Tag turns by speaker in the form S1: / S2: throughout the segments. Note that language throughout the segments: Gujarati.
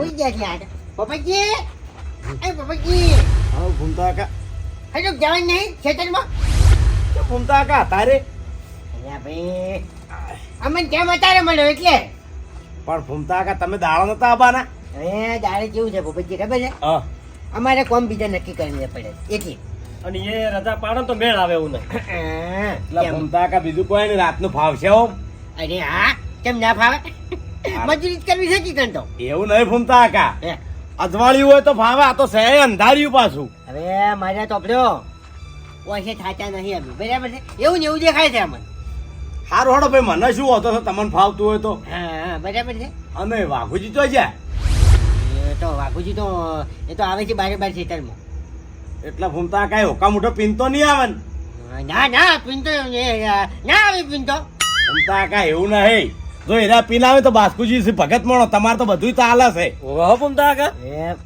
S1: પડી ગયા છે યાર. પપ્પાજી એ પપ્પાજી
S2: હા ભૂમતા કા
S1: હજુ જવાન નહીં ખેતરમાં?
S2: કે ભૂમતા કા તારે
S1: અલ્યા ભાઈ અમને કેમ અત્યારે મળ્યો એટલે?
S2: પણ ભૂમતા કા તમે દાડા નતા આબાના?
S1: હવે દાડે કેવું છે પપ્પાજી ખબર છે?
S2: હા
S1: અમારે કોમ બીજા નક્કી કરીને પડે એટલે.
S3: અને એ રજા પાડો તો મેળ આવે એવું નહીં.
S2: એટલે ભૂમતા કા બીજું કોઈ નહીં રાતનું ફાવશે હો.
S1: અરે હા કેમ ના ફાવે? મજૂરી જ કરવી છે કે કંટો?
S2: એવું નહીં ભૂમતા કા અજવાળ્યું હોય તો ફાવે આ તો સે અંધાર્યું પાછું.
S1: હવે મારા ચોપડ્યો ઓછે થાચા નહીં અમે બરાબર છે એવું ને એવું દેખાય છે અમને.
S2: હારું હડો ભાઈ મને શું હોતો છે તમને ફાવતું હોય તો.
S1: હા બરાબર છે.
S2: અને વાઘુજી તો જ્યાં
S1: એ તો વાઘુજી તો એ તો આવે છે બારે બાર ખેતરમાં.
S2: એટલે ભૂમતા કાંઈ હોકા મોટો પીનતો નહીં આવે ને?
S1: ના ના પીનતો ના આવે પીનતો.
S2: ભૂમતા કાંઈ એવું નહીં. જો એરા પીન આવે તો બાસ્કુજી છે ભગત મોણો તમારે તો બધું ચાલે છે.
S3: ઓહો ભૂમતા કા
S1: એ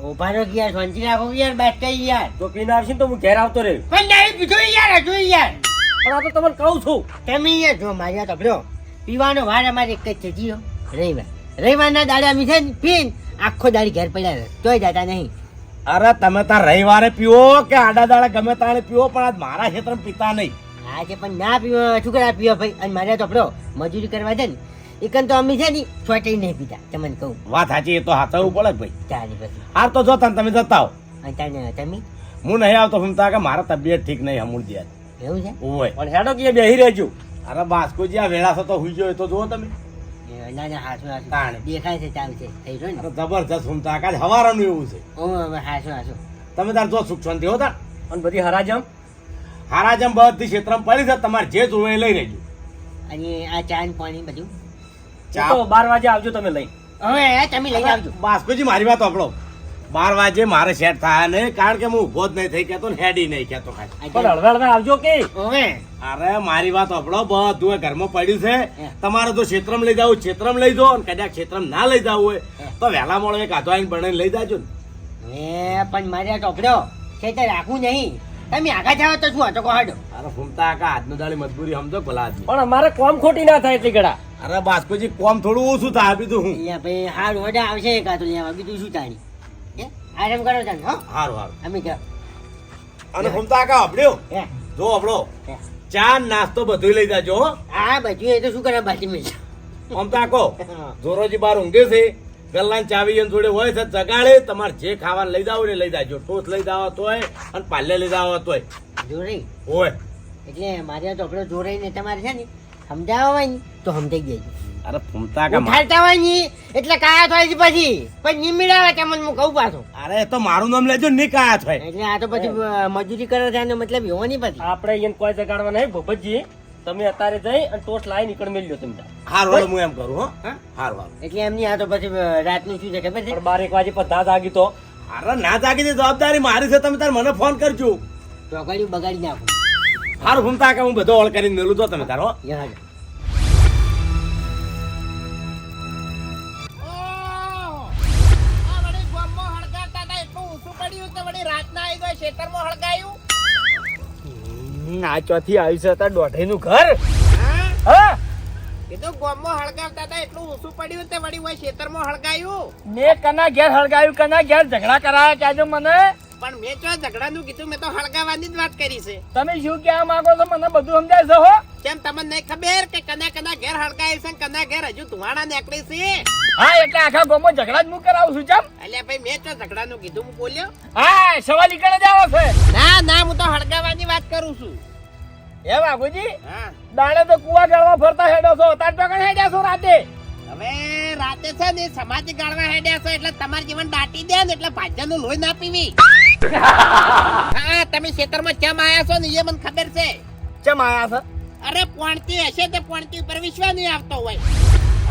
S1: ઉભા રહો યાર શાંતિ રાખો યાર બાત કઈ યાર.
S3: તો પીને આવશે ને તો હું ઘેર આવતો રહ્યો.
S1: પણ નહીં પીધો યાર હજુ યાર.
S3: પણ આ તો તમને કહું છું.
S1: તમે યાર જો મારી ચોપડ્યો પીવાનો વાર અમારે એક જ છે જીઓ રવિવાર. રવિવારના દાડે અમે છે ને પીન આખો દાડી ઘેર પડ્યા રહે તોય જતા નહીં.
S2: અરે તમે તાર રવિવારે પીવો કે આડા દાડા ગમે તાણે પીવો પણ આજ મારા ક્ષેત્રમાં પીતા નહીં.
S1: હા છે પણ ના પીવો શું કરા પીવો ભાઈ. અને મારે ચોપડો મજૂરી કરવા છે ને એકન તો અમે છે ને છોટી નહીં પીતા તમને કહું.
S2: વાત સાચી એ તો હાથવું પડે ભાઈ.
S1: ચાલી પછી
S2: હાર તો જો તમે જતા હો.
S1: અને તમે
S2: હું નહીં આવતો ભૂમતા કે મારા તબિયત ઠીક નહીં હમુરજી આજ.
S1: એવું છે?
S2: ઓય
S3: પણ હેડો કે બેહી રહેજો.
S2: અરે બાસ્કુજી આ વેળા તો હુઈ ગયો એ તો જુઓ તમે.
S1: ના ના હાસું
S2: તાણે.
S1: હાસું દેખાય છે ચાલશે થઈ રહ્યો ને.
S2: અરે જબરજસ્ત ભૂમતા કાજ હવારનું એવું છે.
S1: ઓ હવે હાસું હાસું.
S2: તમે તાર જો સુખ શાંતિ હો તાર.
S3: અને બધી હરાજમ
S2: હારા જેમ બધી ક્ષેત્રમાં પડી છે તમારે જે જોવે એ લઈ રહેજો.
S1: અને આ ચા ને પાણી બધું
S3: એ તો 12 વાગે આવજો તમે લઈ.
S1: હવે તમે લઈ આવજો.
S2: બાસ્કુજી મારી વાત સાંભળો 12 વાગે મારે સેટ થાય નહીં કારણ કે હું ઉભો જ નહીં થઈ કેતો ને હેડી નહીં કેતો ખાલી.
S3: પણ હળવે હળવે આવજો કે.
S1: હવે
S2: અરે મારી વાત સાંભળો બધું એ ઘરમાં પડ્યું છે. તમારે તો ક્ષેત્રમાં લઈ જાવ ક્ષેત્રમાં લઈ જાઓ અને કદાચ ક્ષેત્રમાં ના લઈ જવું હોય તો વહેલા મોડો એક આધો આવીને બનાવીને લઈ જાજો ને.
S1: પણ મારે આ ચોપડો ખેતર રાખવું નહીં. તમે આગા જાવ તો શું હતો કહો.
S2: અરે ફૂમતા કા આજનો દાડી મજબૂરી સમજો ભલા આદમી.
S3: પણ અમારે કોમ ખોટી ના થાય એટલી ગડા.
S2: અરે બાસ્કુજી કોમ થોડું ઓછું થાય બીજું હું.
S1: અહીંયા ભાઈ હાર ઓડા આવશે કાતો લેવા બીજું શું તાણી. આરામ કરો તાણ હો
S2: હારું હારું.
S1: અમે જાઓ.
S2: અને ફૂમતા કા હબડ્યો
S1: હે
S2: જો હબડો
S1: હે.
S2: ચા નાસ્તો બધું લઈ જાજો હો.
S1: આ બધું એ તો શું કરે બાજી મેં.
S2: ફૂમતા કો જોરોજી બાર ઊંઘે છે ગલ્લાન ચાવી એન જોડે હોય છે જગાડે તમારે જે ખાવાનું લઈ જાવ ને લઈ જાજો. ટોસ લઈ જાવ તોય અને પાલે લઈ જાવ તોય
S1: જોરાઈ
S2: હોય.
S1: એટલે મારે આ ચોપડો જોરાઈને તમારે છે ને સમજાવવા હોય ને તો સમજાઈ જાય.
S2: અરે ફૂમતા કા
S1: ઉઠાડતા હોય ને એટલે કાયા થાય છે પછી પણ નિમિડાવે કેમ હું કહું પાછું.
S2: અરે એ તો મારું નામ લેજો ની કાયા થાય.
S1: એટલે આ તો પછી મજૂરી કરે છે એનો મતલબ એવો નહીં પછી.
S3: આપણે એને કોઈ જગાડવા નહીં. ભૂપતજી તમે અત્યારે જઈ અને ટોસ લાવી નીકળ મેલ્યો તમે.
S2: હારું હારું હું એમ કરું હો.
S1: હા?
S2: હારું હારું.
S1: એટલે એમની આ તો પછી રાતનું શું છે ખબર છે?
S3: પણ 12 વાગે બધા જાગી તો
S2: અરે ના જાગી દે જવાબદારી મારી છે તમે તાર મને ફોન કરજો.
S1: ચોકડીયું બગાડી નાખું.
S2: હારું ફૂમતા કે હું બધો ઓળ કરીને મેલું તો તમે તારો.
S1: યાર
S3: આ ચોથી આવી છે તાર દોઢી નું ઘર. હા
S4: એ તો ગામમાં હળગાવતા હતા એટલું ઓછું પડ્યું તે વળી હોય ખેતરમાં હળગાયું.
S3: મેં કના ઘેર હળગાયું કના ઘેર ઝઘડા કરાયા કહેજો મને.
S4: પણ મેં જો ઝઘડાનું કીધું મેં તો હળગાવાની જ વાત કરી છે.
S3: તમે શું કહેવા માંગો છો મને બધું સમજાય છે હો.
S4: કેમ તમને નહીં ખબર કે કના ઘેર હળગાય છે કના ઘેર હજુ ધુવાણા નીકળે છે?
S3: હા એટલે આખા ગામમાં ઝઘડા જ હું કરાવું છું ચમ.
S4: અલ્યા ભાઈ મેં તો ઝઘડાનું કીધું હું બોલ્યો.
S3: હા સવાલ ઈકડે જ આવો છે.
S4: ના ના હું તો હળગાવાની વાત કરું છું.
S3: હે બાપુજી
S4: હા
S3: દાડે તો કુવા ગાળવા ફરતા હેડો છો તાર ટોકણ હેડ્યા છો રાતે.
S4: હવે રાતે છે ને સમાધિ ગાળવા હેડ્યા છો એટલે તમારે જીવન દાટી દે ને એટલે ભાજ્યાનું લોહી ના પીવી. હા તમે ખેતરમાં ચમ આયા છો ને એ મને ખબર છે.
S3: ચમ આયા છે?
S4: અરે પોણતી હશે તે પોણતી ઉપર વિશ્વાસ નહીં આવતો હોય.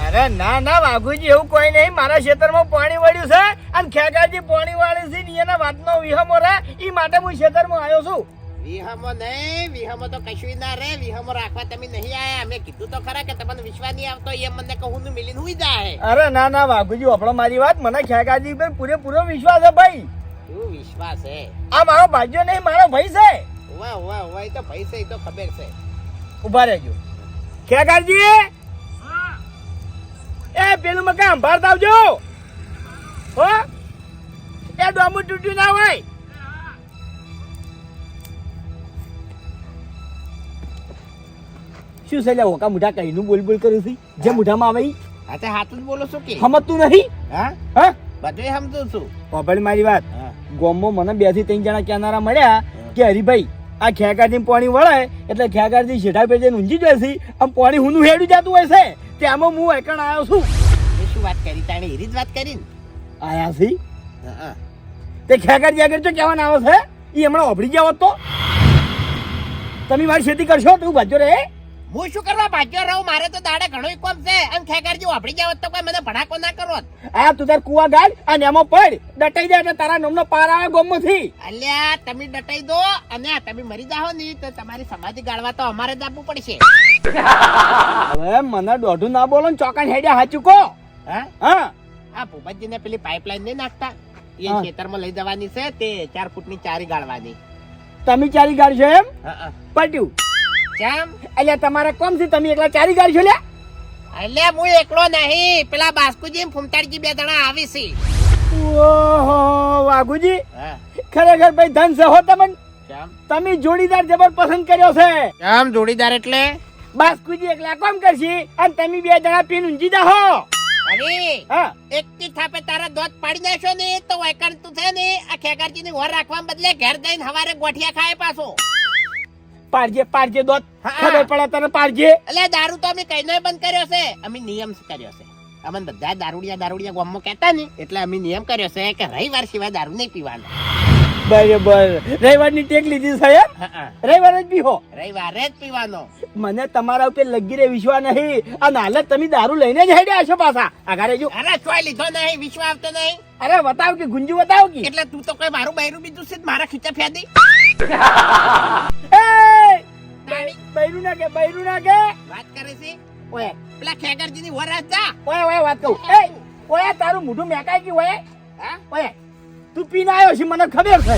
S3: અરે ના ના વાઘુજી એવું કોઈ નહીં. મારા ખેતરમાં પાણી વળ્યું છે અને ખેગાજી પાણી વાળી છે ને એના વાતનો વિહમો રહે ઈ માટે હું ખેતરમાં આવ્યો છું.
S4: વિહમો નહીં વિહમો તો કશું ના રે. વિહમો રાખવા તમે નહીં આયા. અમે કીધું તો ખરા કે તમને વિશ્વાસ નહીં આવતો એ મને કહું નું મિલીને હુઈ જાય.
S3: અરે ના ના વાઘુજી આપણો મારી વાત મને ખેગાજી પર પૂરેપૂરો વિશ્વાસ છે ભાઈ.
S4: શું વિશ્વાસ છે?
S3: આ મારો ભાઈઓ નહીં મારો ભાઈ છે.
S4: વાહ વાહ વાહ એ તો ભાઈ છે એ તો ખબર છે.
S3: ઉભા રહેજો ખેગાજી. એ પેલું મકાન સંભાળતા આવજો. હો એ ડોમું તૂટ્યું ના હોય. શું છે લ્યા હોકા મુઠા કહીનું બોલ બોલ કર્યું છે જે મુઠામાં આવે ઈ?
S4: હા તે હાથું જ બોલો છું કે
S3: સમજતું નહીં
S4: હા
S3: હા
S4: બધું સમજુ છું.
S3: ઓભળ મારી વાત
S4: હા.
S3: ગોમમાં મને 2 થી 3 જણા કહેનારા મળ્યા કે હરીભાઈ આ ખેગારથી પાણી વળે એટલે ખેગારથી શેઠા પેજે ઊંઘી જાય છે આમ પાણી હુંનું હેડું જતું હોય છે ત્યાંમાં હું એકણ આવ્યો છું.
S4: એ શું વાત કરી તાણે એરી જ વાત કરી ને.
S3: આયા છે
S4: હા
S3: તે ખેગારજી આગળ તો કહેવાના આવે છે એ હમણાં ઓભળી જાવ તો તમે મારી ખેતી કરશો તું ભાજો રે
S4: હું શું કરવા ભાગ્યો રહું મારે તો દાડે ઘણો કોમ છે અને ખેગારજી વાપરી જાવ તો કોઈ મને ભડાકો ના કરો.
S3: આ તું તાર કુવા ગાડ અને એમાં પડ દટાઈ જાય એટલે તારા નામનો પાર આવે ગોમમાંથી.
S4: અલ્યા તમે ડટાઈ દો અને તમે મરી જાઓ ને તો તમારી સમાધિ ગાળવા તો અમારે જ આપવું પડશે.
S3: હવે મને દોઢું ના બોલો ને ચોકાન હેડ્યા હાચું કહો.
S4: હા
S3: હા
S4: આ ભૂપતજી ને પેલી પાઇપલાઇન નહીં નાખતા એ
S3: હા.
S4: ખેતરમાં લઈ જવાની છે તે 4 ફૂટની ચારી ગાળવાની.
S3: તમે ચારી ગાડશો એમ
S4: હા
S3: પટ્યું
S4: કેમ
S3: એટલે તમારે કોમ છે તમે એકલા ચારી ગાડશો લ્યા.
S4: અલ્યા હું એકલો નહીં પેલા બાસ્કુજી ને ફૂમતાડજી 2 જણા આવી છે.
S3: ઓહો વાઘુજી
S4: હા
S3: ખરેખર ભાઈ ધન છે હો તમને.
S4: કેમ
S3: તમે જોડીદાર જબર પસંદ કર્યો છે.
S4: કેમ જોડીદાર એટલે
S3: બાસ્કુજી એકલા કોમ કરશી અને તમે 2 જણા પીન ઊંઘી જાહો.
S4: અરે
S3: હા
S4: એક થી થાપે તારા દોત પાડી નાખ્યો ને તો વૈકણ તું છે ને આ ખેગારજી ની વર રાખવા બદલે ઘેર જઈને હવારે ગોઠિયા ખાય પાછો.
S3: પાડજે પાડજે દોત
S4: હા.
S3: ખબર પડે તને પાડજે.
S4: એટલે દારૂ તો અમે કઈને બંધ કર્યો છે અમે નિયમ કર્યો છે. અમને બધા દારૂડિયા ગામમાં કહેતા ને એટલે અમે નિયમ કર્યો છે કે રવિવાર સિવાય દારૂ નહીં પીવાનો.
S3: બરાબર રવિવારની ટેક લીધી છે એમ
S4: હા
S3: રવિવારે જ પીહો.
S4: રવિવારે જ પીવાનો.
S3: મને તમારા ઉપર લગી રે વિશ્વાસ નહીં અને હાલત તમે દારૂ લઈને જ હેડ્યા હશો પાછા આગળ જો.
S4: અરે ચોય લીધો નહીં વિશ્વાસ આવતો નહીં
S3: અરે બતાવ કે ગુંજુ બતાવ કે
S4: એટલે તું તો કઈ મારું બૈરું બીજું છે જ મારા ખીચા ફેદી.
S3: એ બૈરું ના કે બૈરું ના કે
S4: વાત કરે છે
S3: ઓય
S4: પેલા ખેગારજી ની વર જા.
S3: ઓય ઓય વાત કહું એ ઓય તારું મોઢું મેકાય કે ઓય
S4: હા
S3: ઓય તું પીને આવ્યો છે મને ખબર છે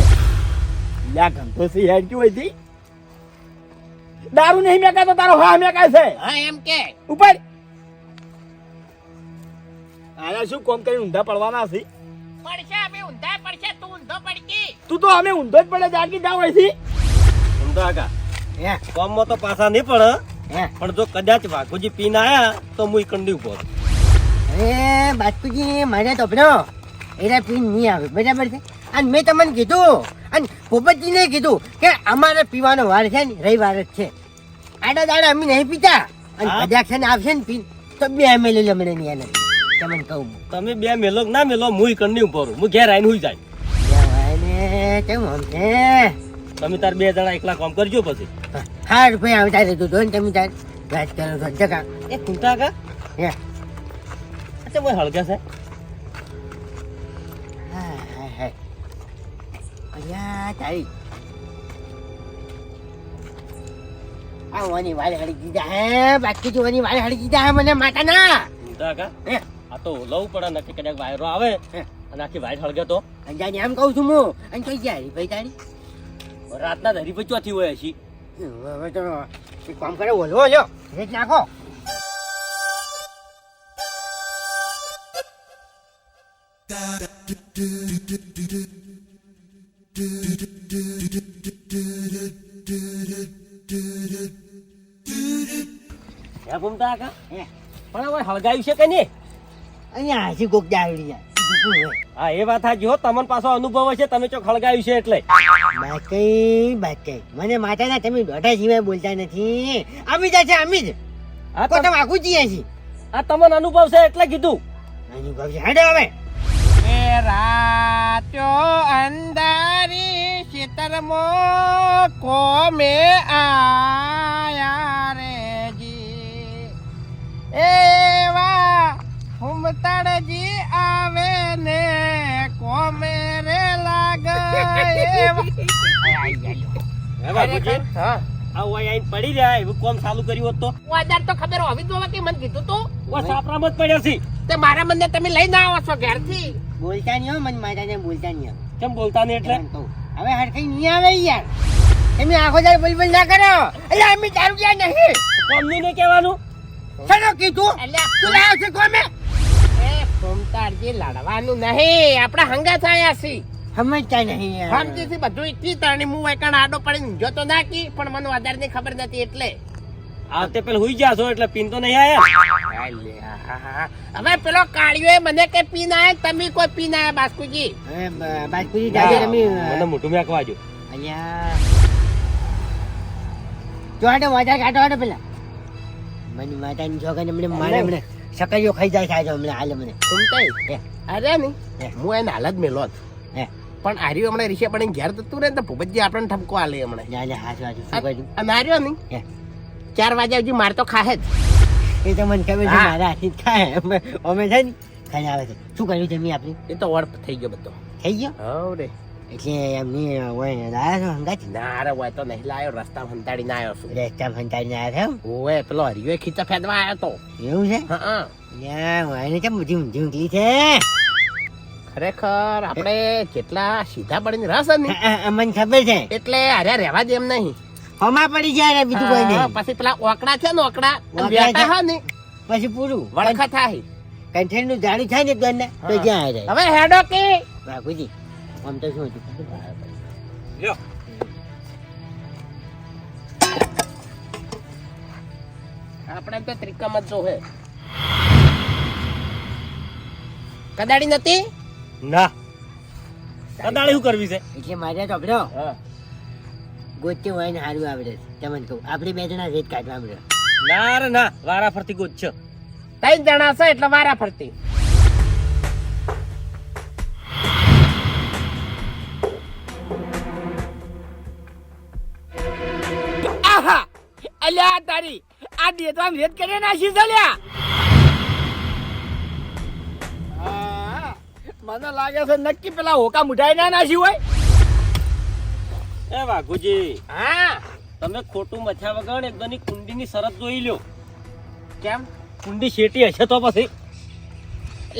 S3: લ્યા ગંધો છે હેડ કે હોય થી દારૂ નહીં મેકાતો તારો હા મેકાય છે
S4: હા એમ કે
S3: ઉપર આયા શું કોમ કરીને ઊંધા પડવાના છે
S4: પડશે અમે ઊંધા પડશે તું ઊંધો પડકી.
S3: તું તો અમે ઊંધો જ પડે જાગી જાવ હોય છે
S2: સમજા કા
S1: હે
S2: કોમમાં તો પાછા નહીં પડે
S1: હે
S2: પણ જો કદાચ વાઘુજી પીને આયા તો હું કંડી ઉભો છું.
S1: અરે બાસ્કુજી મને તો ભણો એના પીન નહીં આવે બરાબર છે અને મેં તમને કીધું અને પોપટજીને કીધું કે અમારે પીવાનો વાર છે ને રવિવાર જ છે આડા દાડા અમે નહીં પીતા અને
S2: હા?
S1: કદાચ છે ને આવશે ને પીન તો 2 ml લમણે નહીં નથી તમને કહું
S2: તમે 2 મેલો કે ના મેલો હું કંડી ઉભો રહું હું ઘેર આવીને હુઈ જાય.
S1: ને કેમ આમ છે
S2: તમે તાર 2 જણા એકલા કામ કરજો પછી.
S1: હા ભાઈ આવતા રહેતું તો ને તમે તાર વાત કરો છો જગા
S2: એ કુંટા કા
S1: હે
S2: અચ્છા ભાઈ હળગા છે
S1: હા હા હા અલ્યા તારી આ વાની વાળ હળી દીધા હે બાકી જો વાની વાળ હળી દીધા હે મને માતા ના
S2: કુંટા કા
S1: હે
S2: આ તો લઉં પડે નક્કી કદાચ વાયરો આવે
S1: હે.
S2: અને આખી વાઈટ હળગે તો
S1: અંજાની આમ કહું છું હું અને કઈ જાય ભાઈ તારી
S2: રાતના ધરી પચવાથી હોય હશી.
S1: હવે તો એક કામ કરે ઓલો જો રેટ નાખો
S2: હે ભૂમતા કા
S1: હે
S2: પણ હવે હળગાયું છે કે નહીં?
S1: અહીંયા હજી કોક દારૂડી
S2: હા એ વાત હાજી હો તમને પાછો અનુભવ હશે તમે ચોક હળગાયું છે એટલે.
S1: બાકી મને માતાના તમે દોઢા સિવાય બોલતા નથી અમી જ છે અમી જ
S2: હા
S1: તો તમે આખું જઈએ છીએ
S2: આ તમને અનુભવ છે એટલે કીધું.
S1: આનું કહું છું હેડો હવે
S4: એ રાત્યો અંધારી ખેતરમાં કોમે આયા રે જી એવા ફૂમતાડજી આવે ને કોમે રે લાગે
S2: હે બાપુજી
S4: હા
S2: આ ઓય આઈને પડી રહ્યા એવું કોમ ચાલુ કર્યું હોત તો
S4: વાદાર તો ખબર હોવી જ હોવે કે મને કીધું તું
S2: ઓ સાપરામાં જ પડ્યા છે.
S4: તે મારા મને તમે લઈને આવો છો ઘેરથી
S1: બોલતા નહીં હો મને માતાને બોલતા નહીં
S2: કેમ બોલતા નહીં એટલે?
S1: કહું હવે હરખઈ નહીં આવે યાર તમે આખો દાડ બોલ ના કરો એટલે અમે દારૂ ગયા નહીં
S2: કોમનું નહીં કહેવાનું.
S1: ચલો કીધું
S4: અલ્યા
S1: તું લાવ છે કોમે
S4: એ ફૂમતાડજી લડવાનું નહીં, આપણે હંગાથ આયા છીએ.
S1: સમજતા નહીં યાર.
S4: સમજીથી બધું ઈચ્છી તાણી હું એકણ આડો પડીને જોતો નાખી, પણ મને વધારે ખબર નથી એટલે.
S3: આવતે પેલા હુઈ જાશો એટલે પીન તો નહીં આયા.
S4: હવે પેલો કાળિયો મને કે પીન આયા, તમે કોઈ પીન આયા બાસ્કુજી?
S1: હવે બાજકુજી દાદા તમે
S3: મને મોટું મેકવા જો.
S1: અહીંયા જો આડો વાજા કાઢો આડો પેલા મને માતાની છોકરાને મને મારે મને સકરીઓ ખાઈ જાય થાય છે હમણાં હાલે મને
S4: ફૂમતાઈ અરે નહીં, હું એને હાલ જ મેલો જ.
S1: હે
S4: પણ આર્યો હમણાં રીશે પડીને ઘેર જતું રહે ને તો ભૂપતજી આપણને ઠપકો આલે હમણાં.
S1: ના ના હાથ વાજુ શું કર્યું
S4: અને આર્યો નહીં
S1: હે
S4: 4 વાગ્યા સુધી માર તો ખાહે જ.
S1: એ તો મને ખબર છે
S4: હા.
S1: મારા હાથી જ ખાય અમે છે ને ખાઈને આવે છે શું કર્યું જમી આપણી
S4: એ તો વળપ થઈ ગયો બધો.
S1: થઈ ગયો
S4: હવ રે
S1: એટલે એમની હોય લાયા છો હંગાથી
S4: ના અરે હોય તો નહીં લાયો, રસ્તા હંતાડીને આવ્યો છું.
S1: રેસ્ટા ફંટાઈને આવ્યા
S4: ઓએ પેલો હરિયો ખીચા ફેદવા આવ્યો તો.
S1: છે એવું છે
S4: હા
S1: યા વાયને કેમ બધી ઊંધી ઊંઘલી છે
S4: ખરેખર આપણે જેટલા સીધા પડીને રસ ને
S1: મને ખબર છે
S4: એટલે અરે રહેવા દે એમ નહીં.
S1: હમા પડી જાય બીજું કોઈ
S4: હા,
S1: નહીં
S4: પછી પેલા ઓકડા છે ને ઓકડા
S1: ઓકડા
S4: બેઠા
S1: છે.
S4: હા ને
S1: પછી પૂરું
S4: વળખા થાય.
S1: કંઠેર નું જાડું થાય ને તો તો
S4: હા.
S1: જ્યાં આવી જાય
S4: હવે હેડો કે
S1: બાપુજી આમ તો શું હતું
S3: લ્યો.
S4: આપણે તો ત્રિકમ જ જોહે. કદાડી નથી
S3: ના કદાળી શું કરવી છે?
S1: એટલે મારે તો આપણો
S4: હા.
S1: ગોચે હોય ને સારું આવડે છે તમને કહું આપણે 2 જણા રેત કાઢવા મળે
S3: ના રે ના, વારા ફરતી ગોત છે.
S4: 3 જણા છે એટલે વારા ફરતી. આહા અલ્યા તારી આ દેતવામ રેત કરે નાખી ચાલ્યા. મને લાગે છે નક્કી પેલા હોકા મુઠાઈ ના નાસી હોય.
S3: એ વાઘુજી,
S4: હા
S3: તમે ખોટું મથ્યા વગર એકદમ કુંડીની શરત જોઈ લ્યો.
S4: કેમ
S3: કુંડી શેટી હશે તો પછી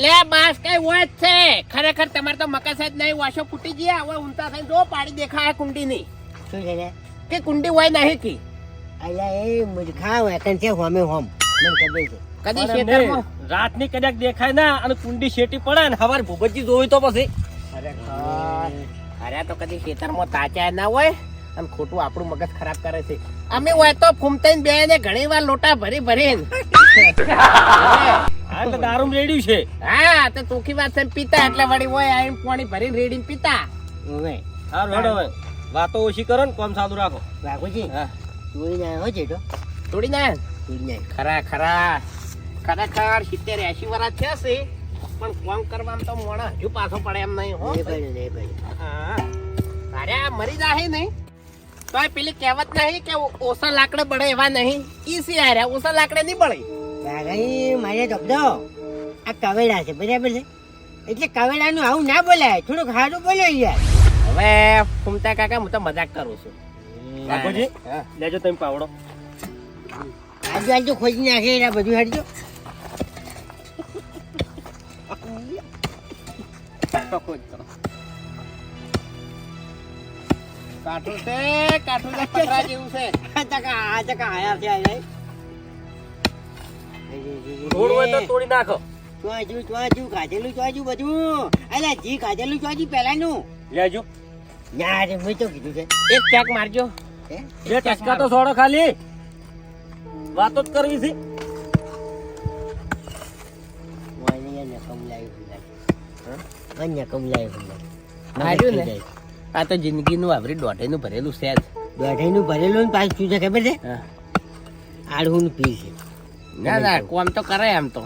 S4: લે બાસ કઈ હોય જ છે. ખરેખર તમારે તો મકસ જ નહીં, વાસો ફૂટી ગયા. હવે ઊંચા થઈને જો પાડી દેખાય કુંડી ની
S1: શું છે ને
S4: કે કુંડી હોય નહીં કી
S1: અલ્યા એ મૂર્ખા હોય કન છે હોમે હોમ મને ખબર છે
S4: કદી
S3: અને
S4: ખેતરમાં
S3: મેં રાતની કદાચ દેખાય ના અને કુંડી શેટી પડે ને હવારે ભૂપતજી જોયું તો પછી
S4: અરે તો કદી ખેતરમાં તાચા ના હોય અને ખોટું આપણું મગજ ખરાબ કરે છે. અમે હોય તો ફૂમતાઈને બે ને ઘણી વાર લોટા ભરી ભરીને
S3: હા એટલે દારૂ રેડ્યું છે.
S4: હા તો ચોખ્ખી વાત છે પીતા એટલે વળી હોય આઈને પાણી ભરીને રેડીને પીતા.
S1: હવે
S3: સારું હેડો હવે વાતો ઓછી કરો ને કામ સાદું રાખો.
S1: બાપુજી
S3: હા
S1: જોઈને આવ્યો છે તો
S4: તોડી ના
S1: જોઈને
S4: ખરા ખરા ખરેખર 70-80 વર્ષ થયા છે પણ કામ કરવામાં તો મોણા હજુ પાછો પડે એમ નહીં હો.
S1: આવ્યો નહીં પડ્યું
S4: હા. અરે આ મરી જાહે નહીં તોય પેલી કહેવત નહીં કે ઓછા લાકડે બળે એવા નહીં. ઈ સી આર્યા ઓછા લાકડે નહીં બળે.
S1: કાકાઈ મારે તો આ કવેડા છે બરાબર છે એટલે કવેડાનું આવું ના બોલાય થોડુંક સારું બોલો યાર
S4: હવે ફૂમતા કાકા હું તો મજાક કરું છું.
S3: બાપુજી
S4: હા.
S3: લેજો તમે પાવડો.
S1: આજુ ખોજી નાખે એના બધું હાડજો
S4: કાઠું છે કાઠું છે પતરા જેવું છે.
S1: આ ચકા આયા છે આ
S3: રોડ હોય તો તોડી નાખો.
S1: ચોજુ કાઢેલું ચોજુ બધું અલ્યા જી કાઢેલું ચોજુ પહેલાનું
S3: લેજો
S1: ના રે મેં તો કીધું છે
S4: એક ચેક મારજો.
S1: હે?
S3: બે ટચકા તો છોડો ખાલી વાતો જ કરવી છે.
S1: વાણી ને કમલાઈ ફૂલાય અન્ય કમલાઈ ફૂલાય
S4: હાર્યું ને આ તો જિંદગીનું આવરી દોઢેનું ભરેલું છે જ.
S1: દોઢાઈનું ભરેલું ને પાછું શું છે ખબર છે
S4: હા.
S1: આડવું પી છે
S4: ના ના કોમ તો કરે એમ તો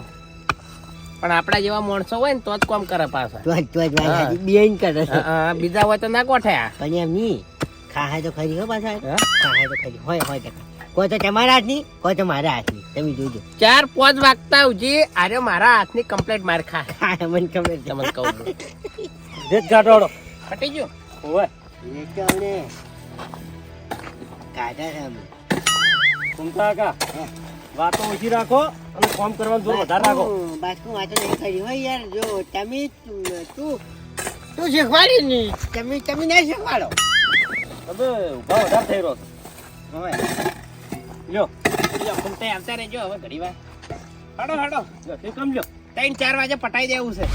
S4: પણ આપડા જેવા માણસો હોય ને તો જ કોમ કરે પાછા.
S1: તો જ બેન કરે છે
S4: બીજા હોય તો ના ગોઠે.
S1: પણ એમ નહીં ખાય તો ખરી હો પાછા
S4: હા?
S1: ખાય તો ખરી હોય ટકા કોઈ તો તમારા હાથની કોઈ તો મારા હાથની તમે જોજો
S4: 4-5 વાગતા ઉજી અરે મારા હાથની કમ્પ્લેટ માર ખા
S1: હા મને ખબર છે
S4: તમને કહું છું.
S3: રેત ગાંઠોડો.
S4: ફટી ગયું.
S3: ઓવે
S1: એ તો અમને કાઢા છે અમે
S3: ઘૂમતા કાકા વાતો ઓછી રાખો અને કામ કરવાનું થોડું વધારે રાખો.
S1: બાસ્કુ વાતો નહીં કરી હોય યાર જો તમે તું શીખવાડી નહીં તમે ના શીખવાડો
S3: હવે ઉભા વધારે થઈ રહ્યો છો.
S1: હવે
S3: લ્યો
S4: લ્યો, ફૂમતાઈ આવતા રહેજો હવે ઘડી વાર. હડો હડો
S3: લ્યો, એ કામ લ્યો.
S4: 3-4 વાગે પટાઈ દેવું છે.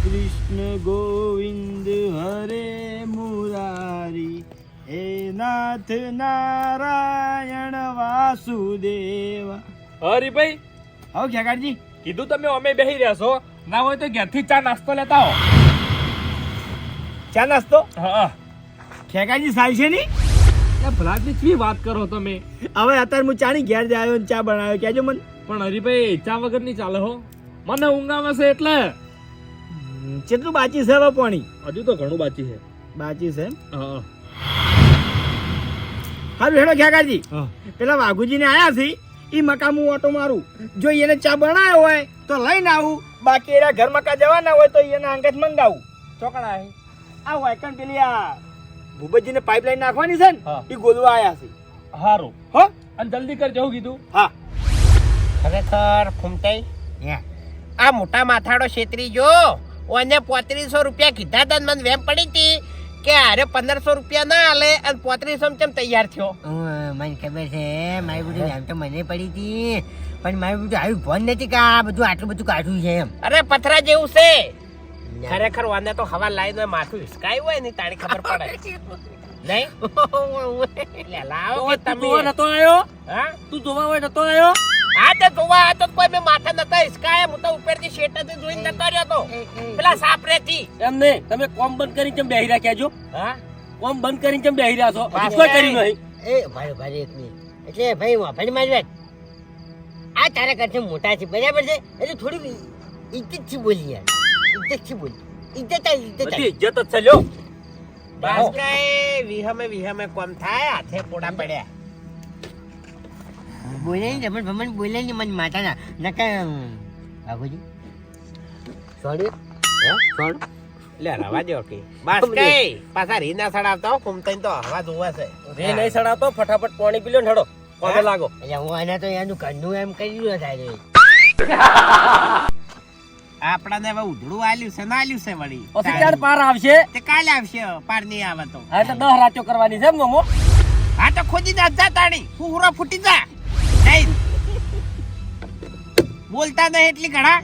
S3: કૃષ્ણ ગોવિંદ હરે મુરારી હે નાથ નારાયણ વાસુદેવ.
S5: હરીભાઈ
S3: આવો ખેગારજી.
S5: કીધું તમે અમે બેહી રહ્યા છો, ના હોય તો ઘેરથી ચા નાસ્તો લેતા આવો.
S3: ચા નાસ્તો
S5: હા
S3: ખેગારજી સાલ છે ની.
S5: ભલાથી શી વાત કરો તમે?
S3: હવે અત્યારે હું ચાની ઘેર જ આવ્યો ને ચા બનાવ્યો કહેજો મને.
S5: પણ હરીભાઈ ચા વગર નહીં ચાલે હો, મને ઊંઘ આવે છે એટલે.
S3: કેટલું બાકી છે હવે પાણી?
S5: હજુ તો ઘણું બાકી છે.
S3: બાકી છે
S5: હા
S3: હારું હેડો ખેગારજી.
S5: હા.
S3: પેલા વાઘુજી ને આયા છે ઈ મકાન હું ઓટો મારું, જો એને ચા બનાવ્યો હોય તો લઈને આવું, બાકી એના ઘર મકા જવાના હોય તો એના અંગત મંગાવું. ચોકડા હે આ વાયકણ પેલી આ ભૂપતજીને પાઇપલાઈન નાખવાની છે ને
S5: હા.
S3: ઈ ગોલવા આયા છે.
S5: હારું
S3: હો
S5: અને જલ્દી કરજો હું કીધું.
S3: હા
S4: ખરેખર ફૂમતાઈ, આ મોટા માથાડો છેતરી જો ઓને 3500 રૂપિયા કીધા તા ને મને વેમ પડી હતી કે અરે 1500 રૂપિયા ના આલે અને 3500 કેમ તૈયાર થયો.
S1: મને ખબર છે મારી બુઢી આમ તો મને પડી હતી, પણ મારી બુઢી આવ્યું ફોન નથી કે આ બધું આટલું બધું કાઢ્યું છે એમ.
S4: અરે પથરા જેવું છે ખરેખર. વાને તો હવા લાઈને માથું હિસકાયું હોય ને તારી ખબર પડે નહીં. લે લાવો કે તમે
S5: નતો આવ્યો?
S4: હા
S5: તું જોવા હોય નતો આવ્યો?
S4: હા તે જોવા આ તો કોઈ મેં માથા નતા હિસકાયા, હું તો ઉપરથી શેઠેથી જોઈને નતો રહ્યો તો પેલા સાપરેથી.
S5: એમ નહીં, તમે કોમ બંધ કરીને કેમ બેહી રહ્યા કહેજો?
S4: હા
S5: કોમ બંધ કરીને કેમ બેહી રહ્યા છો?
S4: બસ
S5: કોઈ કર્યું નહીં.
S1: એ ભાઈ ભાઈ એક મિનિટ, એટલે ભાઈ વાપરી મારી વાત, આ તારા કરતા મોટા છે બરાબર છે, એટલે થોડીક ઇજ્જત થી બોલી યાર, ઇજ્જત થી બોલી, ઇજ્જત આવી, ઇજ્જત
S5: બધી
S1: આવી.
S5: ઇજ્જત જ છે લ્યો.
S4: બસ કઈ વિહમે કોમ થાય, હાથે પોડા પડ્યા.
S1: બોલે નહીં રમણ ભમણ બોલે નહીં મને માતાના નકા બાબુજી સોરી સોરી
S4: લે રવા દો કે બસ કઈ પાછા રી ના સડાવતા હો ફૂમતાઈ તો હવા જોવા છે.
S5: રે નહીં સડાતો, ફટાફટ પાણી પી લ્યો ને હેડો કોમે લાગો.
S1: એટલે હું આના તો એનું ઘરનું એમ કરી રહ્યો થાય
S4: આપણાને હવે ઉધડું આલ્યું છે ના આલ્યું છે વળી
S5: પછી ક્યારે પાર આવશે?
S4: તે કાલે આવશે પાર નહીં આવે તો.
S5: હા એટલે 10 રાત્યો કરવાની છે એમ ગમો?
S4: હા તો ખોજી જા જા તાણી ફૂહરો ફૂટી જા નહીં બોલતા નહીં એટલી ઘણા.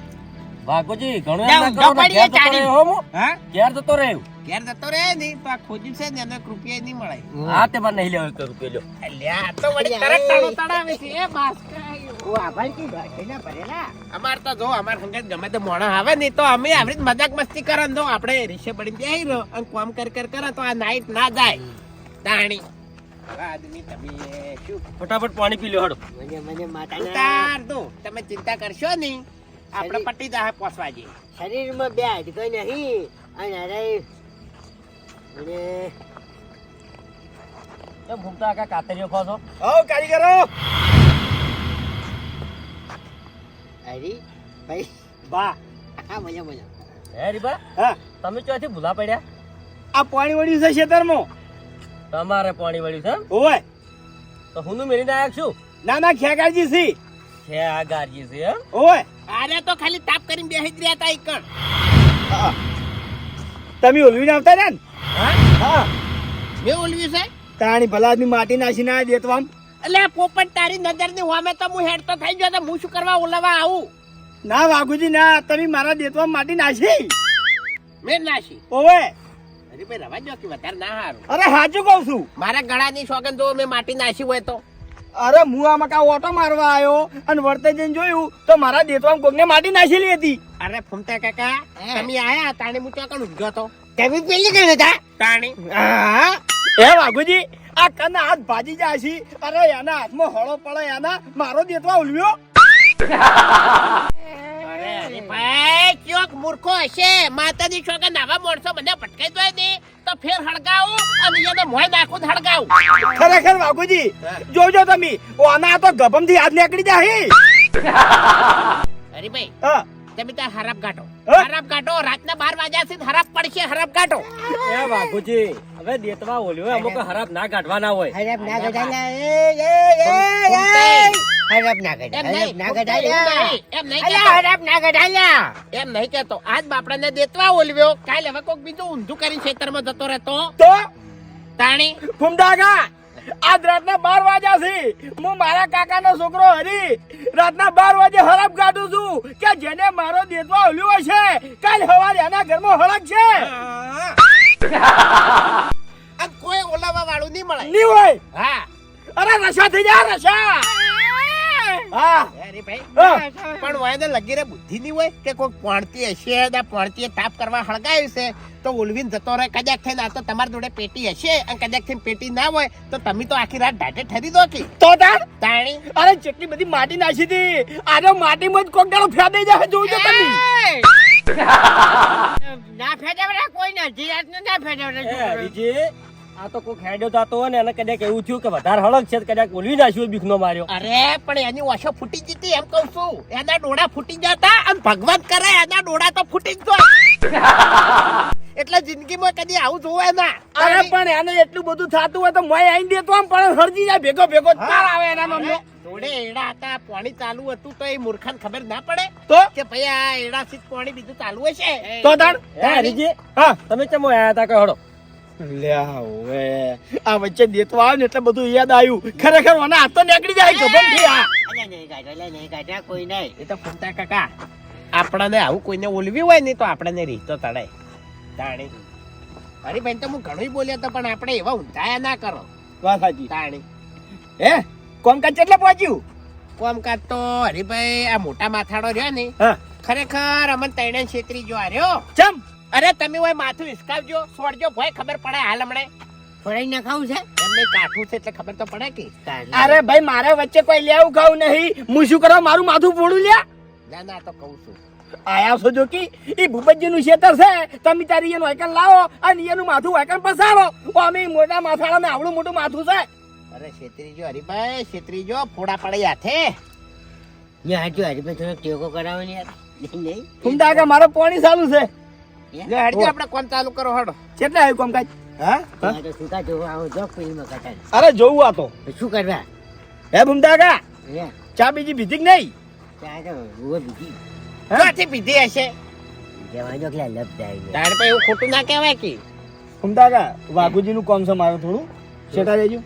S5: વાઘોજી ઘણું
S4: જા,
S5: એમ ના કરો ને,
S4: ઊંધો પડીએ
S5: ઘેર જતો
S4: ચાલી.
S5: રહ્યો હો હું.
S4: હા
S5: ઘેર જતો રહ્યો.
S4: ઘેર જતો રહે નહીં તો આ ખોજ્યું છે ને એને એક રૂપિયા નહીં મળે.
S5: હા તે મને નહીં લેવો એક રૂપિયો લ્યો.
S4: અલ્યા આ તો વળી તરત તાળો તડાવે છે એ બાસ કઈ.
S1: ઓ આભાર કી ભાઈ ભરેલા
S4: અમાર તો જો અમાર સંગત ગમે તે મોણા આવે ને તો અમે આવી રીતે મજાક મસ્તી કરે ને તો આપણે રીસે પડી બેહી રહો અને કામ કરે તો આ નાઈટ ના જાય તાણી. હવે આદમી તમે શું
S5: ફટાફટ પાણી પી લ્યો હેડો.
S1: મને માતાના
S4: ઉતાર દો તમે ચિંતા કરશો નહીં આપણે પટી જાય પોસવા જઈએ.
S1: શરીરમાં બે હાડકા નહીં અને અરે મને
S5: કેમ ભૂમતા કાકા કાતરીઓ ખો છો?
S3: આવો કારીગરો.
S1: હરી ભાઈ
S3: બા
S1: હા મજા મજા.
S5: હે રીબા,
S3: હા
S5: તમે ચોથી ભૂલા પડ્યા?
S3: આ પાણી વળ્યું છે ખેતરમાં.
S5: તમારે પાણી વળ્યું છે એમ?
S3: ઓય
S5: તો હું મેળીને આયા છું.
S3: ના ના ખેગારજી સી.
S5: છે આ ગારજી છે એમ?
S3: ઓય
S4: આરે તો ખાલી તાપ કરીને બેહી જ રહ્યા તા ઈકણ.
S3: તમે ઓલવીને આવતા રહ્યા ને? હા
S4: મેં ઓલવી છે
S3: તાણી ભલા આદમી માટી નાખીને આ દેતો આમ.
S4: એટલે પોપટ તારી નજરની હોમે તો હું હેડ તો થઈ ગયો તો હું શું કરવા ઓલવા આવું.
S3: ના વાઘુજી ના, તમે મારા દેતવા માટી નાખી.
S4: મેં નાશી
S3: ઓવે
S4: અરે ભાઈ રવા દો કે વધારે ના હારું.
S3: અરે સાચું કહું છું.
S4: મારા ગળાની સોગન તો મેં માટી નાશી હોય તો
S3: અરે હું આમાં કા ઓટો મારવા આવ્યો અને વર્તે જઈને જોયું તો મારા દેતવા કોકને માટી નાખેલી હતી.
S4: અરે ફૂમતા કાકા તમે આયા તાણે હું ચોકન ઉગ્યો તો
S1: તમે પેલી કઈ હતા
S4: તાણી.
S3: હા એ વાઘુજી આ કના હાથ ભાજી જાય છે. અરે એના હાથમાં હળો પડે એના મારો દેતવા ઉલવ્યો.
S4: અરે અરે ભાઈ ચોક મૂર્ખો હશે માતાજી સોગન આવા માણસો મને ભટકાઈ દો ને તો ફેર હળગાવું અને એને મોય નાખું ને હળગાવું.
S3: ખરેખર વાઘુજી જોજો તમે ઓના તો ગભમથી હાથ નીકળી જાય.
S4: અરે ભાઈ
S3: હા
S4: તમે ત્યાં હરાપ કાઢો
S3: હા?
S4: હરાપ કાઢો રાતના 12 વાગ્યા સુધી હરાપ પડશે હરાપ કાઢો.
S5: એ વાઘોજી હવે દેતવા ઓલ્યો અમુક હરાબ ના કાઢવાના હોય.
S1: હરપ ના ગઢાલા હરપ ના ગઢા
S4: એમ
S1: હરપ
S4: નહીં
S1: ના ગઢાલા
S4: એમ નહીં
S1: અલ્યા
S4: કહેતો.
S1: હરપ ના ગઢાલા
S4: એમ નહીં કેતો આજ બાપડાને દેતવા ઓલવ્યો કાલે હવે કોક બીજું ઊંધું કરીને ખેતરમાં જતો રહેતો
S3: તો
S4: તાણી.
S3: ફૂમડાગા આજ રાતના 12 વાગ્યા છે. હું મારા કાકાનો છોકરો હરી રાતના 12 વાગે હરાબ કાઢું છું કે જે એને મારો દેતવા ઓલ્યો હશે. કાલ સવારે એના ઘરમાં હળક છે.
S4: અને કોઈ ઓલાવા વાળું નહીં મળે.
S3: નહીં હોય.
S4: હા
S3: અરે રસા થઈ જા રસા. હા
S4: અરે ભાઈ
S3: હા.
S4: પણ વાયદે લગી રે બુદ્ધિ નહીં હોય કે કોઈ પોણતી હશે ને પોણતીએ તાપ કરવા હળગાવ્યું છે તો ઉલવીને જતો રહે. કદાચ થઈને આ તો તમારી જોડે પેટી હશે અને કદાચ થઈને પેટી ના હોય તો તમે તો આખી રાત ઢાઢે ઠરી દો કે
S3: તો તાર
S4: તાણી
S3: અરે જેટલી બધી માટી નાખી હતી આજે માટીમાં જ કોક દાડો ફેદાઈ જાય જોજો તમે.
S1: ના ફેરવડા કોઈ ના જીરાત ના ફેરવડા
S5: હરીજી આ તો કોક હેડ્યો થતો હોય ને એને કદાચ એવું થયું કે વધારે હળક છે તો કદાચ ઓલવી નાખ્યું બીકનો માર્યો.
S4: અરે પણ એની ઓછો ફૂટી જતી એમ કહું છું. એના ડોળા ફૂટી જતા અને ભગવાન કરે એના ડોળા તો ફૂટી જ જાય. એટલે જિંદગીમાં કદી આવું જોવે ના.
S3: અરે પણ એને એટલું બધું થતું હોય તો મોય આઈને દેતો આમ પણ હરજી જાય ભેગો ભેગો તાર આવે એના નામનો.
S4: જોડે એડા હતા પાણી ચાલુ હતું તો એ મૂર્ખાને ખબર ના પડે
S3: તો
S4: કે ભાઈ આ એડા થી પાણી બીજું ચાલુ હશે.
S3: તો તાર
S5: હરીજી
S3: હા
S5: તમે ચમો આયા હતા કે હડો
S3: લ્યા હવે આ વચ્ચે દેતવા આવે ને એટલે બધું યાદ આવ્યું. ખરેખર મને હાથ તો નીકળી જાય ખબર થી આ
S1: નહીં કાઢ્યા કોઈ નહીં.
S4: એ તો ફૂમતા કાકા આપણને આવું કોઈને ઓલવી હોય ને તો આપણને રીતો તળાય તાણી. હરીભાઈ તો હું ઘણું બોલ્યો તો પણ આપણે એવા ઊંધાયા ના કરો
S3: વાત સાચી.
S4: તાણી.
S3: હે કોમકાજ કેટલે પહોંચ્યું?
S4: કોમકાજ તો હરીભાઈ આ મોટા માથાડો રહ્યો ને
S3: હા
S4: ખરેખર અમન તૈણે છેતરી જો રહ્યો.
S3: ચમ
S4: અરે તમે હોય માથું હિસકાવજો છોડજો ભય ખબર પડે હાલ હમણે
S1: ફરાઈ ના ખાવું છે
S4: એમને કાઠું છે એટલે ખબર તો પડે કે
S3: અરે ભાઈ મારે વચ્ચે કોઈ લેવું ખાવું નહીં. હું શું કરવા મારું માથું ફોડું લ્યા?
S4: ના ના તો કહું છું.
S3: આયા છો જો કે ઈ ભૂપતજી નું ખેતર છે તમે તારી એનું વાયકન લાવો અને એનું માથું વાયકન પસારો. અમે મોટા માથાડા ને આવડું મોટું માથું છે.
S4: અરે છેતરીજો હરીભાઈ છેતરીજો ફોડા પડે હાથે.
S1: મેં હાચું હારી પણ થોડોક ટેકો કરાવો ને યાર. નહીં
S3: ફૂમતા કે મારો પાણી ચાલુ છે.
S4: લે હરજી આપણે કોમ ચાલુ કરો હડો.
S3: કેટલે આવ્યું કામકાજ? હા
S1: આ તો સુકા જોવો આવો જો ફિલ્મ કટાય.
S3: અરે જોવું આ તો
S1: શું કરવા
S3: હે ફૂમતા કા
S1: અહીંયા
S3: ચા બીજી પીધી કે નહીં?
S1: ચા તો ઉભો બીજી
S4: ક્યાંથી પીધી હશે?
S1: જવાનો કે લપ જાય
S4: તારે પછી એવું ખોટું ના કહેવાય કે
S3: ફૂમતા કા વાઘુજી નું કોમ છે મારું થોડું શેટા લેજો.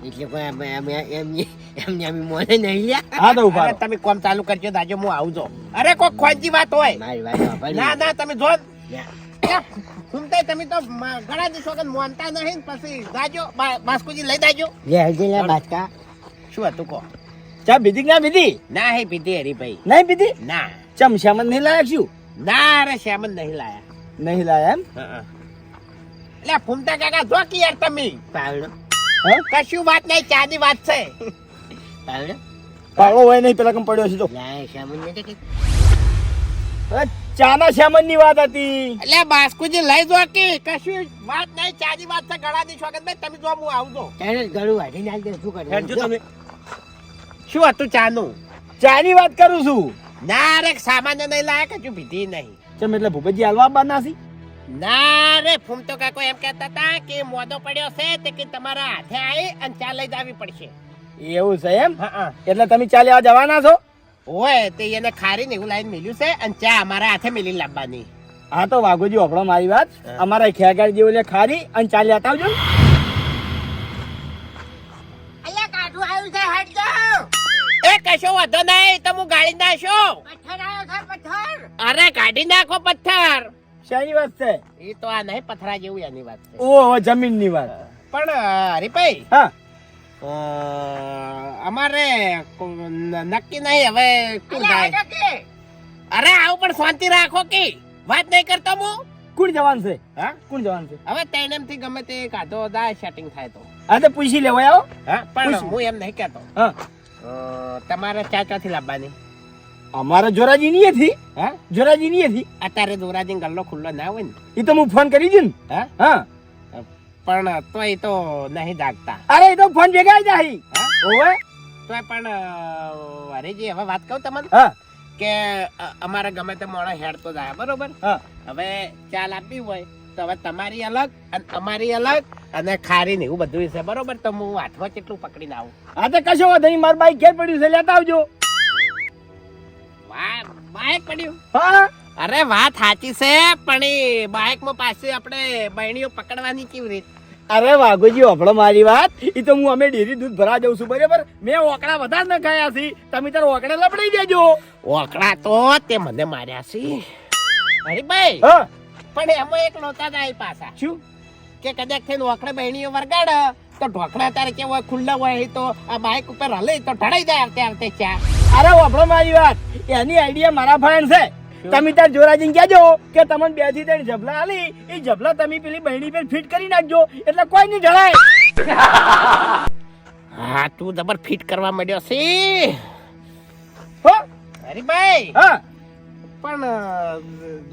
S1: એટલે કોઈ એમને અમે મોને નહીં લ્યા.
S3: હા તો ઉભા
S4: અરે
S3: રહો.
S4: તમે કોમ ચાલુ કરજો દાજો હું આવજો. અરે કોઈ ખોજી વાત હોય
S1: મારી વાત સાંભળ.
S4: ના ના તમે જો
S1: લ્યા.
S4: સુનતા તમે તો ઘણા દિવસો કે મોનતા નહીં ને પછી દાજો બાસ્કુજી લઈ દાજો.
S1: લે હજી લે બાટકા
S4: શું હતું કો?
S3: ચા પીધી કે ના પીધી?
S4: ના હે પીધી હરીભાઈ
S3: નહીં પીધી?
S4: ના
S3: ચમ શ્યામન નહીં લાયક શું?
S4: ના અરે શ્યામન નહીં લાયા.
S3: નહીં લાયા એમ?
S4: એટલે ફૂમતા કાકા જો કે યાર તમે
S1: પાવડો
S3: હા
S4: કશું વાત નહીં ચાની વાત છે.
S1: પાવડો
S3: પાડો હોય નહીં પેલા કમ પડ્યો છે તો.
S1: લાય સામાન ને કે
S3: અરે ચાના શ્યામન ની વાત હતી.
S4: એટલે બાસ્કુજી લઈ જો કે કશું વાત નહીં ચાની વાત છે. ઘણા દિવસો કે ભાઈ તમે જો હું આવજો.
S1: તારે ગળું વાઢી નાખ દે શું
S5: હેડજો
S1: કરવાનું
S5: તમે
S4: શું હતું ચાનું?
S3: ચાની વાત કરું છું.
S4: ના રે સામાન્ય નહીં લાયા કશું પીધી નહીં.
S3: ચમ એટલે ભૂપતજી હાલવા બાદ નાસી?
S4: ના રે ફૂમતો કાકો એમ કહેતા હતા કે મોદો પડ્યો છે તે કે તમારા હાથે આવી અને ચા લઈ જાવી પડશે.
S3: એવું છે એમ?
S4: હા
S3: એટલે તમે ચાલ્યા જવાના છો?
S4: હોય તે એને ખારીને એવું લાઈન મેલ્યું છે અને ચા અમારા હાથે મેલી લાવવાની.
S3: હા તો વાઘુજી હોભળો મારી વાત.
S4: હા.
S3: અમારા ખેગાર જેવું લે ખારી અને ચાલ્યા આવજો.
S1: અલ્યા કાઢું આવ્યું છે હટજો.
S4: એ કશો વાંધો નહીં તો હું ગાડી નાખો.
S1: પથ્થર આવ્યો છે પથ્થર.
S4: અરે કાઢી નાખો પથ્થર.
S3: શાની વાત છે?
S4: એ તો આ નહીં પથરા જેવું એની વાત છે.
S3: ઓહો જમીન ની વાત.
S4: પણ હરીભાઈ
S3: હા
S4: અમારે નક્કી નહીં હવે શું થાય. અરે આવું પણ શાંતિ રાખો કે વાત નહીં કરતો હું.
S3: કોણ જવાન છે?
S4: હા
S3: કોણ જવાન છે?
S4: હવે તૈનેમ થી ગમે તે કાઢો દા સેટિંગ થાય તો.
S3: હા તો પૂછી લેવાય આવો.
S4: હા પણ
S3: પૂછું.
S4: હું એમ નહીં કહેતો.
S3: હા
S4: તમારે ચા ચાથી લાવવાની.
S3: અમારા જોરાજી ની હતી.
S4: હા
S3: જોરાજી ની હતી.
S4: અત્યારે દોરાજી ગલ્લો ખુલ્લો ના હોય ને.
S3: એ તો હું ફોન કરી દઉં ને.
S4: હા
S3: હા
S4: પણ તોય તો નહીં જાગતા.
S3: અરે એ તો ફોન ભેગા આવી જાય.
S4: હા
S3: ઓવે
S4: તોય પણ હરીજી હવે વાત કહું તમને
S3: હા
S4: કે અમારે ગમે તે મોડો હેડતો જાય બરોબર.
S3: હા
S4: હવે ચાલ આપવી હોય તો હવે તમારી અલગ અને અમારી અલગ અને ખારી ને એવું બધું છે બરોબર. તો હું હાથમાં કેટલું પકડીને આવું.
S3: હા તો કશો વાંધો નહીં. મારું બાઈક ઘેર પડ્યું છે લેતા આવજો.
S4: બાઈક પડ્યું?
S3: હા
S4: અરે વાત સાચી છે પણ એ બાઈક માં પાછી આપણે બહેણીઓ પકડવાની કેવી રીત?
S3: અરે વાઘુજી હોભળો મારી વાત. ઈ તો હું અમે ડેરી દૂધ ભરા જઉં છું બરાબર. મેં ઓકડા વધારે ન ખાયા છે. તમે તાર ઓકડે લપડાઈ દેજો.
S4: ઓકડા તો તે મને માર્યા છે હરીભાઈ.
S3: હા
S4: પણ એમાં એક નહોતા જાય પાછા
S3: શું?
S4: કે કદાચ થઈને ઓકડે બહેણીઓ વરગાડ તો ઢોકળા તારે કેવો હોય ખુલ્લા હોય તો આ બાઇક ઉપર હલે તો ઢળાઈ જાય આવતે આવતે ચા.
S3: અરે હોભળો મારી વાત. એની આઈડિયા મારા ફાઈન છે. તમે તાર જોરાજીને કહેજો કે તમને 2 થી 3 જબલા આલી એ જબલા તમે પેલી બહેણી પર ફિટ કરી નાખજો એટલે કોઈ નહીં ઢળાય.
S4: હા તું જબર ફિટ કરવા માંડ્યો છે
S3: હો
S4: હરીભાઈ.
S3: હા
S4: પણ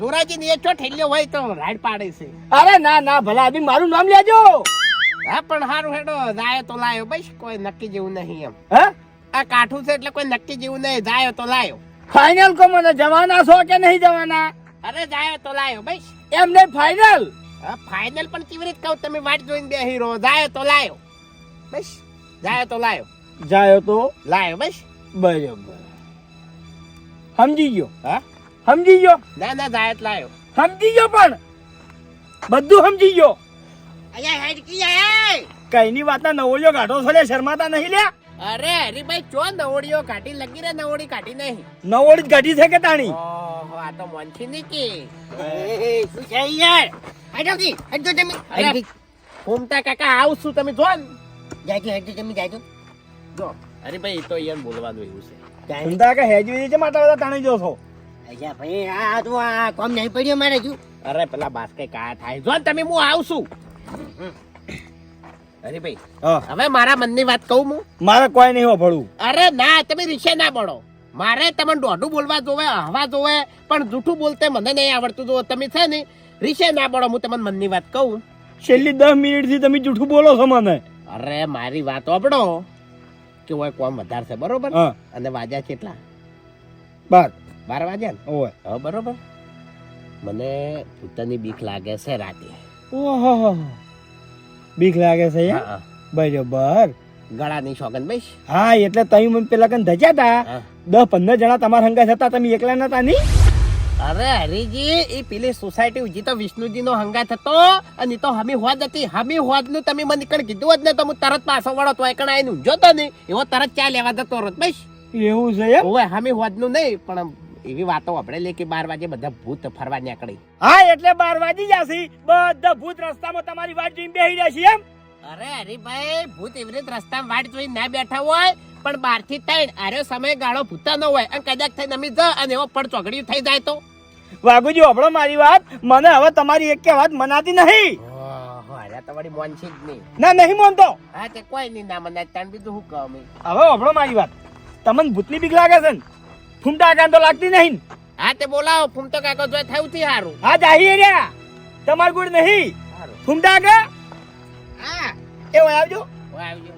S4: જોરાજી ને એ ચો ઠેલ્યો હોય તો રાડ પાડે છે.
S3: અરે ના ના ભલા આદમી મારું નામ લેજો.
S4: હા પણ હારું હેડો જાય તો લાયો બસ કોઈ નક્કી જેવું નહીં એમ.
S3: હા
S4: આ કાઠું છે એટલે કોઈ નક્કી જેવું નહીં. જાય તો લાયો.
S3: ફાઇનલ કો મને જવાના છો કે નહીં જવાના?
S4: અરે જાય તો લાયો બસ.
S3: એમ નહીં ફાઇનલ.
S4: હા ફાઇનલ પણ કેવી રીતે કહું તમે વાટ જોઈને બેહી રહો. જાય તો લાયો બસ. જાય તો લાયો.
S3: જાયો તો
S4: લાયો બસ.
S3: બરાબર સમજી ગયો.
S4: હા
S3: સમજી ગયો.
S4: ના ના જાય તો લાયો.
S3: સમજી ગયો પણ બધું સમજી ગયો.
S4: અલ્યા હેડ કી આય.
S3: કઈની વાતના નવોળિયો ગાઢો છો લે. શરમાતા નહીં લે.
S4: અરે હરીભાઈ ચો નવડીઓ કાઢી લગી રે નવડી કાઢી નહીં.
S3: નવોળી જ ગાઢી છે કે તાણી?
S4: ઓહો આ તો મોનથી નહીં કે.
S1: શું છે યાર? હટો કી, હટો તમે.
S4: અરે ઘૂમતા કાકા આવું છું તમે જો ને.
S1: જાજો, હટો તમે જાજો.
S4: જો હરીભાઈ તો અહીંયા બોલવાનું એવું છે.
S1: જાજો.
S3: ચિંતા કે હેજવી છે માતા બધા તાણી જો છો.
S1: અચ્છા ભાઈ આ તો આ કોમ નહીં પડ્યો મારે જો.
S4: અરે પેલા બાસ્કે કા થાય જો ને તમે હું આવું છું. હરીભાઈ
S3: હા
S4: હવે મારા મનની વાત કહું હું.
S3: મારે કોઈ નહીં હોભળવું.
S4: અરે ના તમે રીશે ના પડો. મારે તમને દોઢું બોલવા જોવે હવા જોવે પણ જૂઠું બોલતે મને નહીં આવડતું. જો તમે છે ને રીશે ના પડો. હું તમને મનની વાત કહું.
S3: છેલ્લી 10 મિનિટ થી તમે જૂઠું બોલો છો મને.
S4: અરે મારી વાત સાંભળો કે હોય કોમ વધારે છે બરોબર.
S3: હા
S4: અને વાગ્યા કેટલા?
S3: બાર
S4: 12 વાગ્યા ને.
S3: ઓય
S4: હા બરોબર. મને ભૂતની બીક લાગે છે રાતે.
S3: ઓહો બીક લાગે છે યાર.
S4: હા
S3: બરાબર.
S4: ગળાની સોગન બસ.
S3: હા એટલે તમે મને પેલા કન ધજ્યા તા
S4: હા.
S3: 10-15 જણા તમારા હંગાત હતા. તમે એકલા નતા ની?
S4: અરે હરીજી એ પેલી સોસાયટી ઉજી તો વિષ્ણુજી નો હંગાત હતો અને ઈ તો હમી હોદ હતી. હમી હોદ નું તમે મને કણ કીધું જ ને તો હું તરત પાછો વળો તો એકણ આઈને ઊંઝો તો ને એવો તરત ચા લેવા જતો રત બસ.
S3: એવું છે એમ?
S4: ઓવે હમી હોદ નું નહીં પણ એવી વાતો આપણે લે કે 12 વાગે બધા ભૂત ફરવા નીકળી.
S3: હા એટલે 12 વાગી જશે. બધા ભૂત રસ્તામાં તમારી વાટ જોઈને બેહી રહ્યા છે એમ?
S4: અરે હરીભાઈ ભૂત એવી રીતે રસ્તામાં વાટ જોઈને ના બેઠા હોય પણ 12 થી 3 આર્યો સમય ગાળો ભૂતા ન હોય અને કદાચ થઈને નમી જ અને એવો પડ ચોગડિયું થઈ જાય તો.
S3: વાઘુજી હોભળો મારી વાત. મને હવે તમારી એક વાત મનાતી નહીં.
S4: ઓહો અરે તમારી મોન છે જ નહીં.
S3: ના નહીં માનતો.
S4: હા તે કોઈ નહીં ના મને તાણ બીજું શું કહું મેં.
S3: હવે હોભળો મારી વાત. તમને ભૂતની બીક લાગે છે ને? ફૂમતા કાન તો લાગતી નહીં.
S4: હા તે બોલાવો ફૂમતો કાકો જોઈ થયું થી હારું.
S3: હા જાહી રહ્યા. તમાર ગુડ નહીં.
S4: હારું.
S3: ફૂમતા કા
S4: હા
S3: એ હોય આવજો.
S4: ઓય આવજો.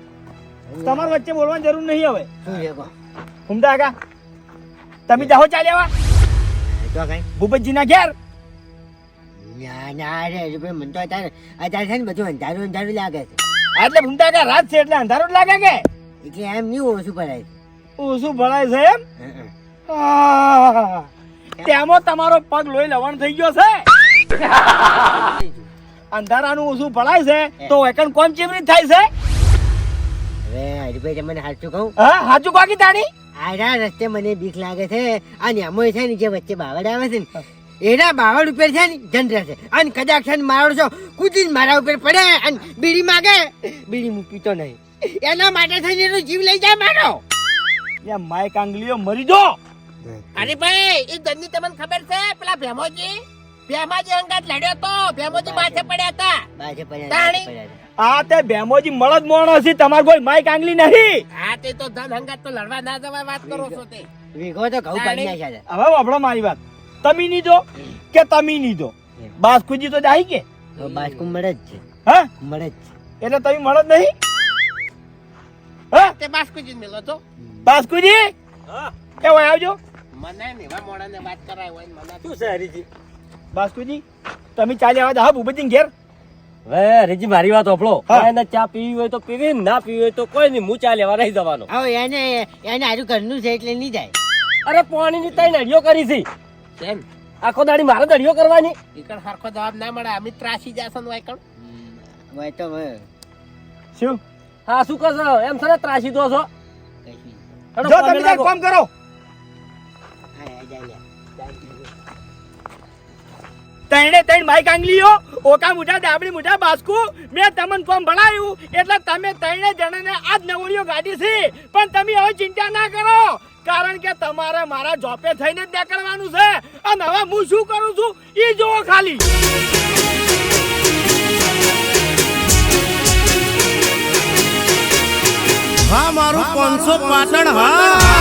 S3: તમાર વચ્ચે બોલવાની જરૂર નહીં હવે.
S1: શું છે કો?
S3: ફૂમતા કા તમે જાહો ચાલ્યા
S1: તો કઈ
S3: ભૂપતજીના ઘેર.
S1: ના ના રે ભાઈ મને તો અત્યારે છે ને બધું અંધારું અંધારું લાગે છે.
S3: હા, એટલે ફૂમતા કા રાત છે એટલે અંધારું જ લાગે કે
S1: એટલે એમ નહીં ઓછું પડાય.
S3: ઓછું ભળાય છે એમ? આહ, તેમાં તમારો પગ લોહી લવણ થઈ ગયો છે. અંધારાનું ઓછું ભળાય છે તો એકન કોમ ચેવરી થાય છે.
S1: હવે હરીભાઈ તમને સાચું કહું
S3: હા સાચું કાકી તાણી.
S1: આરા રસ્તે મને બીક લાગે છે અને એમાં છે ને જે વચ્ચે બાવળ આવે છે ને એના બાવળ ઉપર છે ને જંડર છે અને કદાચ છે ને મારો છો કૂદીને મારા ઉપર પડે અને બીડી માગે બીડી હું પીતો નહીં એના માટે થઈને એનો જીવ લઈ જાય મારો.
S3: યા માય કાંગલીઓ મરી જો.
S4: અરે ભાઈ એ દંડી તમને ખબર છે પેલા ભેમોજી અંગાત લડ્યો તો ભેમોજી માથે પડ્યા હતા.
S1: બાજે પડ્યા
S4: તાણી.
S1: પડ્યા.
S3: આ તે બેમોજી મળદ મોણો છે. તમાર કોઈ માય કાંગલી નહીં.
S4: હા તે તો ધન અંગાત તો લડવા ના જવા વાત કરો છો તે.
S1: વીઘો તો ઘઉં પાડી નાખ્યા છે.
S3: હવે વાપરો મારી વાત. તમે નહીં દો કે તમે નહીં દો. બાસ્કુજી તો જાય કે
S1: હવે બાજકુ મળે જ છે
S3: હા
S1: મળે જ છે.
S3: એટલે તમે મળદ નહીં. હા
S4: તે બાસ્કુજી મેલો તો
S3: બાસ્કુજી એ હોય આવજો.
S4: મને નેવા મોડા ને વાત કરાય હોય ને મને
S5: શું છે હરીજી?
S3: બાસ્કુજી તમે ચાલી આવા જાઓ ભૂપતજી ઘેર.
S5: હવે હરીજી મારી વાત હોભળો.
S3: હા.
S5: એને ચા પીવી હોય તો પીવી, ના પીવી હોય તો કોઈ નહીં. હું ચા લેવા નહીં જવાનો.
S1: હવે એને આજુ ઘરનું છે એટલે નહીં જાય.
S5: અરે પાણીની તઈ નળીઓ કરી છે.
S4: કેમ
S5: આખો દાડી મારે દળીઓ કરવાની.
S4: ઈકણ સરખો જવાબ ના મળે અમે ત્રાસી જાસન હોય કણ.
S1: હોય તો હવે
S3: શું
S5: હા શું કહો છો એમ છે ને ત્રાસી દો છો
S1: કશું.
S5: હેડો,
S3: જો
S5: કોમે
S3: તમે
S5: લાગો.
S3: કામ કરો
S1: આ જા લે.
S3: તૈણે તૈણ માઈક આંગલીઓ ઓકા મુઠા ડાબડી મુઠા બાસ્કુ મેં તમને કોમ ભણાયું એટલે તમે તૈણે જણાને આજ નવડીઓ ગાડી છે પણ તમે હવે ચિંતા ના કરો કારણ કે તમારે મારા જોપે થઈને જ નીકળવાનું છે અને હવે હું શું કરું છું એ જોવો ખાલી
S2: હા મારું 500 પાટણ હા